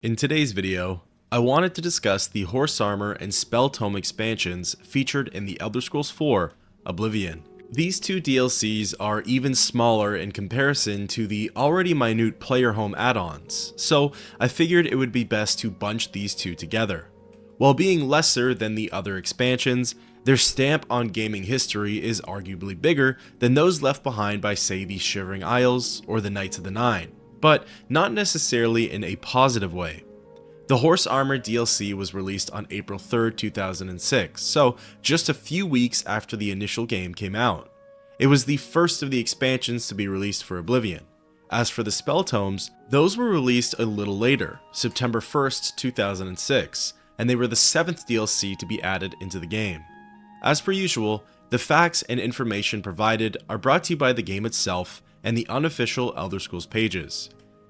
In today's video, I wanted to discuss the Horse Armor and Spell Tome expansions featured in the Elder Scrolls IV: Oblivion. These two DLCs are even smaller in comparison to the already minute Player Home add-ons, so I figured it would be best to bunch these two together. While being lesser than the other expansions, their stamp on gaming history is arguably bigger than those left behind by, say, the Shivering Isles or the Knights of the Nine, but not necessarily in a positive way. The Horse Armor DLC was released on April 3rd, 2006, so just a few weeks after the initial game came out. It was the first of the expansions to be released for Oblivion. As for the Spell Tomes, those were released a little later, September 1st, 2006, and they were the 7th DLC to be added into the game. As per usual, the facts and information provided are brought to you by the game itself and the unofficial Elder Scrolls pages.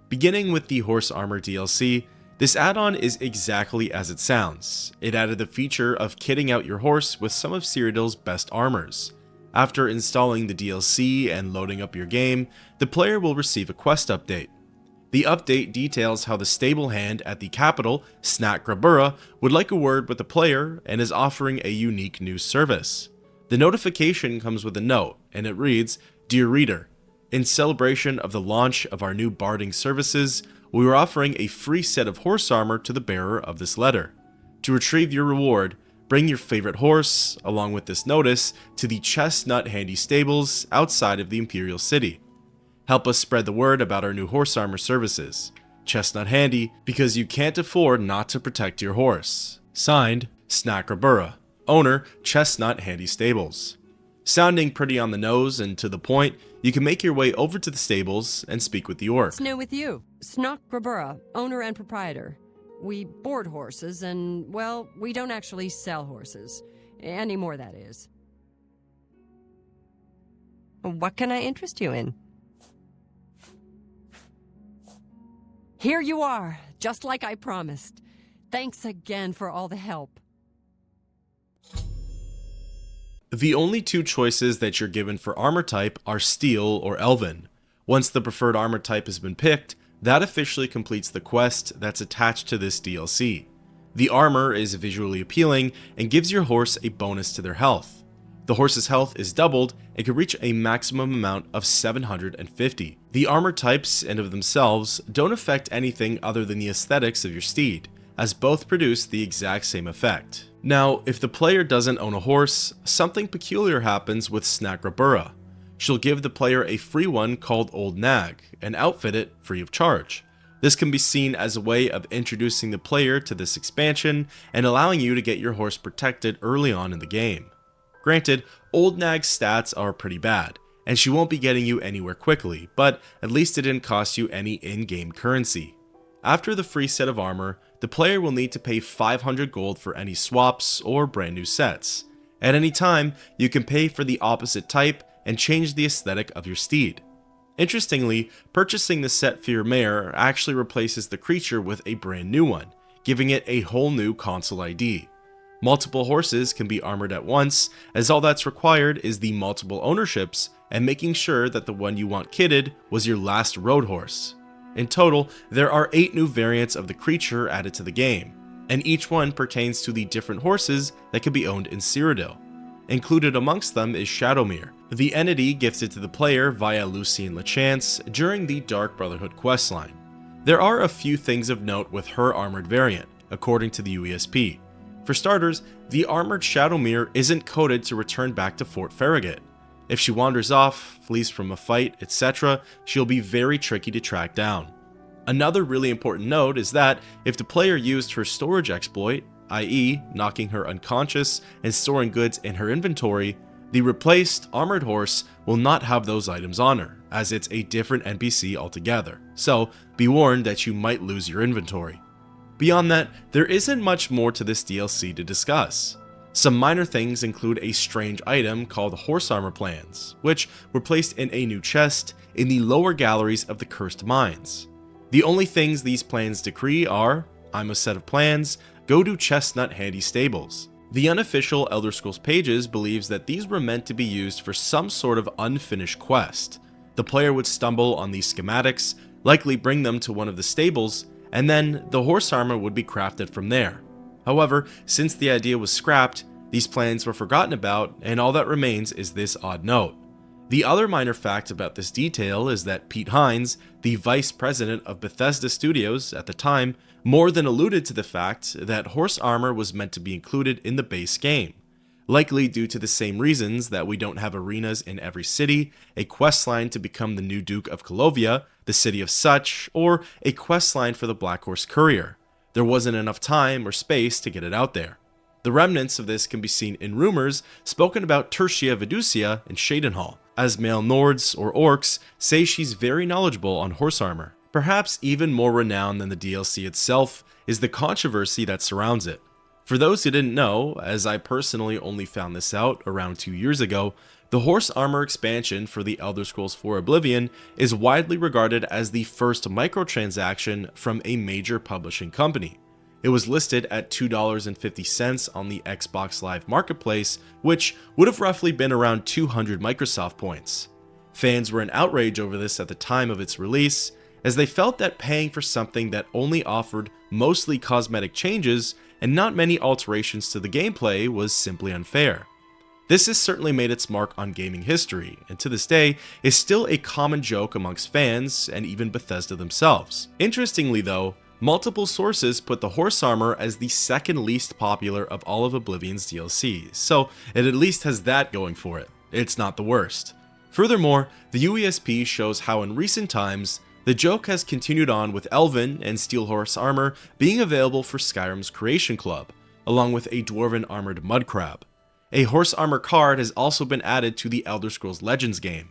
Beginning with the Horse Armor DLC, this add-on is exactly as it sounds. It added the feature of kitting out your horse with some of Cyrodiil's best armors. After installing the DLC and loading up your game, the player will receive a quest update. The update details how the stable hand at the capital, Snat Grabura, would like a word with the player and is offering a unique new service. The notification comes with a note, and it reads, "Dear Reader, in celebration of the launch of our new barding services, we are offering a free set of horse armor to the bearer of this letter. To retrieve your reward, bring your favorite horse, along with this notice, to the Chestnut Handy stables outside of the Imperial City. Help us spread the word about our new horse armor services. Chestnut Handy, because you can't afford not to protect your horse. Signed, Snat Grabura, owner, Chestnut Handy Stables." Sounding pretty on the nose and to the point, you can make your way over to the stables and speak with the orc. What's new with you? Snock Grabura, owner and proprietor. We board horses and, well, we don't actually sell horses. Anymore, that is. What can I interest you in? Here you are, just like I promised. Thanks again for all the help. The only two choices that you're given for armor type are Steel or Elven. Once the preferred armor type has been picked, that officially completes the quest that's attached to this DLC. The armor is visually appealing and gives your horse a bonus to their health. The horse's health is doubled and can reach a maximum amount of 750. The armor types in of themselves don't affect anything other than the aesthetics of your steed, as both produce the exact same effect. Now, if the player doesn't own a horse, something peculiar happens with Snat Grabura. She'll give the player a free one called Old Nag, and outfit it free of charge. This can be seen as a way of introducing the player to this expansion and allowing you to get your horse protected early on in the game. Granted, Old Nag's stats are pretty bad, and she won't be getting you anywhere quickly, but at least it didn't cost you any in-game currency. After the free set of armor, the player will need to pay 500 gold for any swaps or brand new sets. At any time, you can pay for the opposite type and change the aesthetic of your steed. Interestingly, purchasing the set for your mare actually replaces the creature with a brand new one, giving it a whole new console ID. Multiple horses can be armored at once, as all that's required is the multiple ownerships and making sure that the one you want kitted was your last road horse. In total, there are 8 new variants of the creature added to the game, and each one pertains to the different horses that can be owned in Cyrodiil. Included amongst them is Shadowmere, the entity gifted to the player via Lucian LeChance during the Dark Brotherhood questline. There are a few things of note with her armored variant, according to the UESP. For starters, the armored Shadowmere isn't coded to return back to Fort Farragut. If she wanders off, flees from a fight, etc., she'll be very tricky to track down. Another really important note is that if the player used her storage exploit, i.e. knocking her unconscious and storing goods in her inventory, the replaced armored horse will not have those items on her, as it's a different NPC altogether, so be warned that you might lose your inventory. Beyond that, there isn't much more to this DLC to discuss. Some minor things include a strange item called Horse Armor Plans, which were placed in a new chest in the lower galleries of the Cursed Mines. The only things these plans decree are, I'm a set of plans, go to Chestnut Handy Stables. The unofficial Elder Scrolls pages believes that these were meant to be used for some sort of unfinished quest. The player would stumble on these schematics, likely bring them to one of the stables, and then the horse armor would be crafted from there. However, since the idea was scrapped, these plans were forgotten about, and all that remains is this odd note. The other minor fact about this detail is that Pete Hines, the vice president of Bethesda Studios at the time, more than alluded to the fact that horse armor was meant to be included in the base game, likely due to the same reasons that we don't have arenas in every city, a questline to become the new Duke of Calovia, the city of such, or a questline for the Black Horse Courier. There wasn't enough time or space to get it out there. The remnants of this can be seen in rumors spoken about Tertia Viducia in Shadenhall, as male Nords or Orcs say she's very knowledgeable on horse armor. Perhaps even more renowned than the DLC itself is the controversy that surrounds it. For those who didn't know, as I personally only found this out around 2 years ago, the horse armor expansion for the Elder Scrolls IV Oblivion is widely regarded as the first microtransaction from a major publishing company. It was listed at $2.50 on the Xbox Live Marketplace, which would have roughly been around 200 Microsoft points. Fans were in outrage over this at the time of its release, as they felt that paying for something that only offered mostly cosmetic changes and not many alterations to the gameplay was simply unfair. This has certainly made its mark on gaming history, and to this day is still a common joke amongst fans and even Bethesda themselves. Interestingly though, multiple sources put the horse armor as the second least popular of all of Oblivion's DLCs, so it at least has that going for it. It's not the worst. Furthermore, the UESP shows how in recent times, the joke has continued on with Elven and Steel Horse armor being available for Skyrim's Creation Club, along with a Dwarven armored mudcrab. A horse armor card has also been added to the Elder Scrolls Legends game.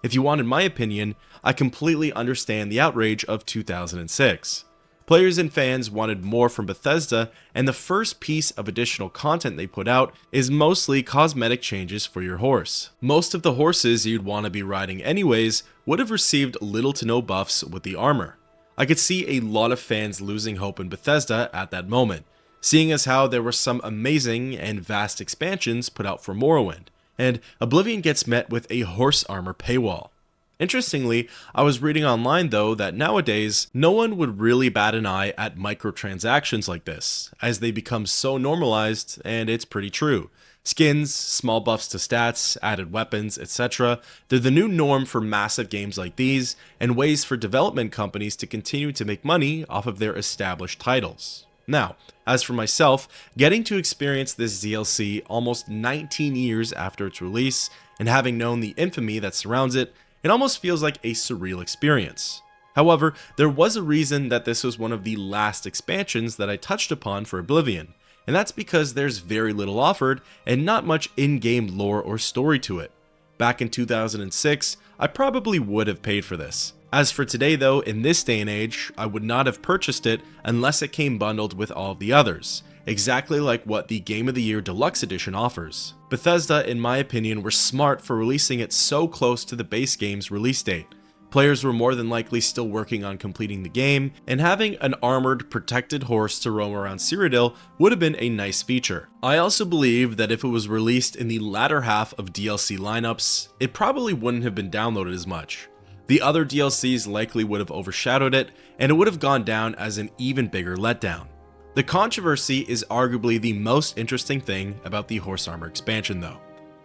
If you wanted my opinion, I completely understand the outrage of 2006. Players and fans wanted more from Bethesda, and the first piece of additional content they put out is mostly cosmetic changes for your horse. Most of the horses you'd want to be riding anyways would have received little to no buffs with the armor. I could see a lot of fans losing hope in Bethesda at that moment, seeing as how there were some amazing and vast expansions put out for Morrowind, and Oblivion gets met with a horse armor paywall. Interestingly, I was reading online though that nowadays, no one would really bat an eye at microtransactions like this, as they become so normalized, and it's pretty true. Skins, small buffs to stats, added weapons, etc. They're the new norm for massive games like these, and ways for development companies to continue to make money off of their established titles. Now, as for myself, getting to experience this DLC almost 19 years after its release, and having known the infamy that surrounds it, it almost feels like a surreal experience. However, there was a reason that this was one of the last expansions that I touched upon for Oblivion, and that's because there's very little offered and not much in-game lore or story to it. Back in 2006, I probably would have paid for this. As for today though, in this day and age, I would not have purchased it unless it came bundled with all of the others, exactly like what the Game of the Year Deluxe Edition offers. Bethesda, in my opinion, were smart for releasing it so close to the base game's release date. Players were more than likely still working on completing the game, and having an armored, protected horse to roam around Cyrodiil would have been a nice feature. I also believe that if it was released in the latter half of DLC lineups, it probably wouldn't have been downloaded as much. The other DLCs likely would have overshadowed it, and it would have gone down as an even bigger letdown. The controversy is arguably the most interesting thing about the horse armor expansion though.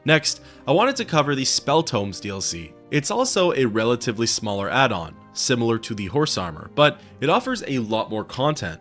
Next, I wanted to cover the Spell Tomes DLC. It's also a relatively smaller add-on, similar to the horse armor, but it offers a lot more content.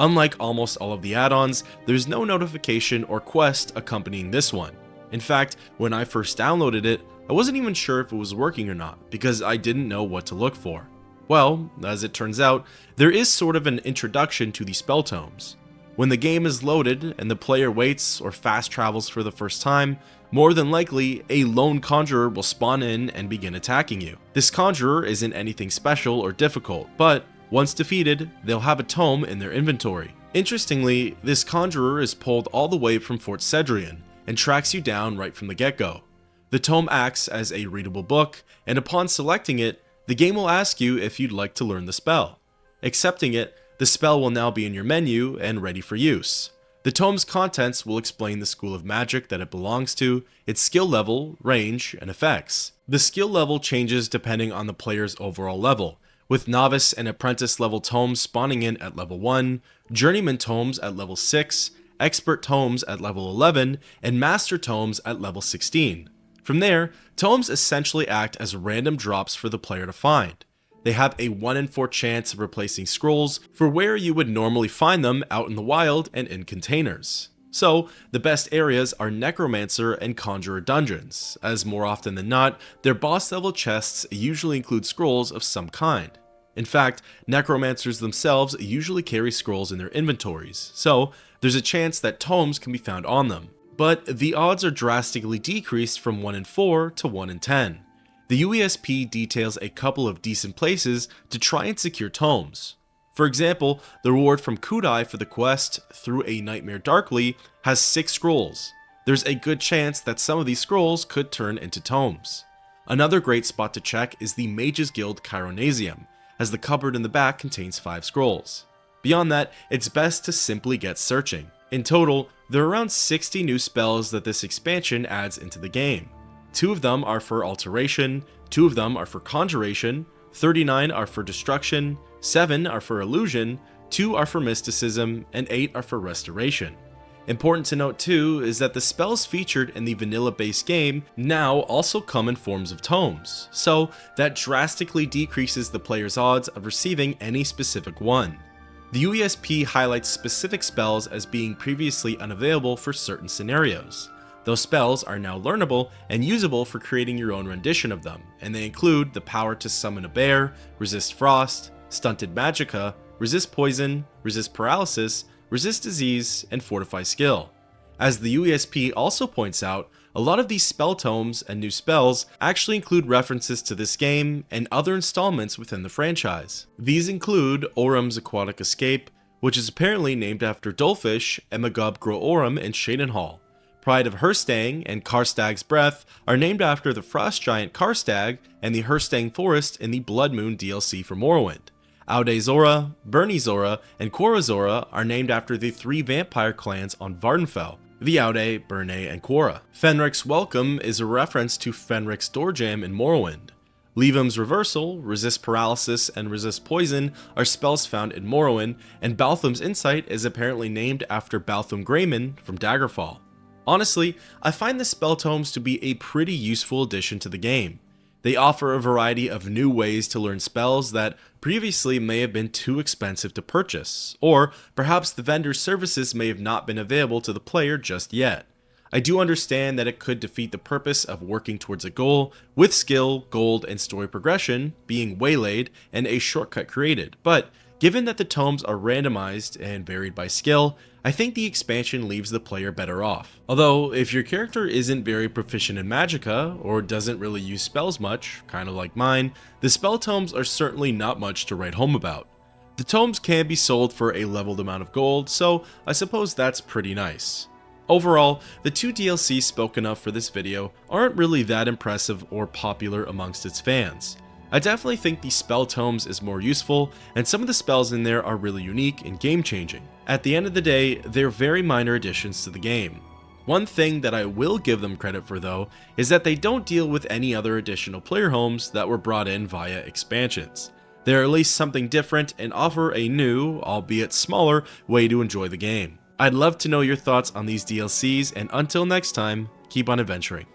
Unlike almost all of the add-ons, there's no notification or quest accompanying this one. In fact, when I first downloaded it, I wasn't even sure if it was working or not, because I didn't know what to look for. Well, as it turns out, there is sort of an introduction to the Spell Tomes. When the game is loaded and the player waits or fast travels for the first time, more than likely, a lone conjurer will spawn in and begin attacking you. This conjurer isn't anything special or difficult, but once defeated, they'll have a tome in their inventory. Interestingly, this conjurer is pulled all the way from Fort Cedrian and tracks you down right from the get-go. The tome acts as a readable book, and upon selecting it, the game will ask you if you'd like to learn the spell. Accepting it, the spell will now be in your menu and ready for use. The tome's contents will explain the school of magic that it belongs to, its skill level, range, and effects. The skill level changes depending on the player's overall level, with Novice and Apprentice level tomes spawning in at level 1, Journeyman tomes at level 6, Expert tomes at level 11, and Master tomes at level 16. From there, tomes essentially act as random drops for the player to find. They have a 1 in 4 chance of replacing scrolls for where you would normally find them out in the wild and in containers. So, the best areas are Necromancer and Conjurer dungeons, as more often than not, their boss level chests usually include scrolls of some kind. In fact, Necromancers themselves usually carry scrolls in their inventories, so there's a chance that tomes can be found on them. But the odds are drastically decreased from 1 in 4 to 1 in 10. The UESP details a couple of decent places to try and secure tomes. For example, the reward from Kudai for the quest Through a Nightmare Darkly has 6 scrolls. There's a good chance that some of these scrolls could turn into tomes. Another great spot to check is the Mages Guild Chironasium, as the cupboard in the back contains 5 scrolls. Beyond that, it's best to simply get searching. In total, there are around 60 new spells that this expansion adds into the game. 2 of them are for Alteration, 2 of them are for Conjuration, 39 are for Destruction, 7 are for Illusion, 2 are for Mysticism, and 8 are for Restoration. Important to note too is that the spells featured in the vanilla-based game now also come in forms of tomes, so that drastically decreases the player's odds of receiving any specific one. The UESP highlights specific spells as being previously unavailable for certain scenarios. Those spells are now learnable and usable for creating your own rendition of them, and they include the power to summon a bear, resist frost, stunted magicka, resist poison, resist paralysis, resist disease, and fortify skill. As the UESP also points out, a lot of these spell tomes and new spells actually include references to this game and other installments within the franchise. These include Orum's Aquatic Escape, which is apparently named after Dolphish and Magub Gro Orum in Shadenhall. Pride of Herstang and Karstag's Breath are named after the frost giant Karstag and the Herstang Forest in the Blood Moon DLC for Morrowind. Aude Zora, Bernie Zora, and Quora Zora are named after the 3 vampire clans on Vardenfell, the Aude, Berne, and Quora. Fenric's Welcome is a reference to Fenric's Doorjam in Morrowind. Levum's Reversal, Resist Paralysis, and Resist Poison are spells found in Morrowind, and Balthum's Insight is apparently named after Balthum Greyman from Daggerfall. Honestly, I find the spell tomes to be a pretty useful addition to the game. They offer a variety of new ways to learn spells that previously may have been too expensive to purchase, or perhaps the vendor's services may have not been available to the player just yet. I do understand that it could defeat the purpose of working towards a goal with skill, gold, and story progression being waylaid and a shortcut created, but given that the tomes are randomized and varied by skill, I think the expansion leaves the player better off. Although, if your character isn't very proficient in magicka, or doesn't really use spells much, kind of like mine, the spell tomes are certainly not much to write home about. The tomes can be sold for a leveled amount of gold, so I suppose that's pretty nice. Overall, the 2 DLCs spoken of for this video aren't really that impressive or popular amongst its fans. I definitely think the spell tomes is more useful, and some of the spells in there are really unique and game-changing. At the end of the day, they're very minor additions to the game. One thing that I will give them credit for though, is that they don't deal with any other additional player homes that were brought in via expansions. They're at least something different and offer a new, albeit smaller, way to enjoy the game. I'd love to know your thoughts on these DLCs, and until next time, keep on adventuring.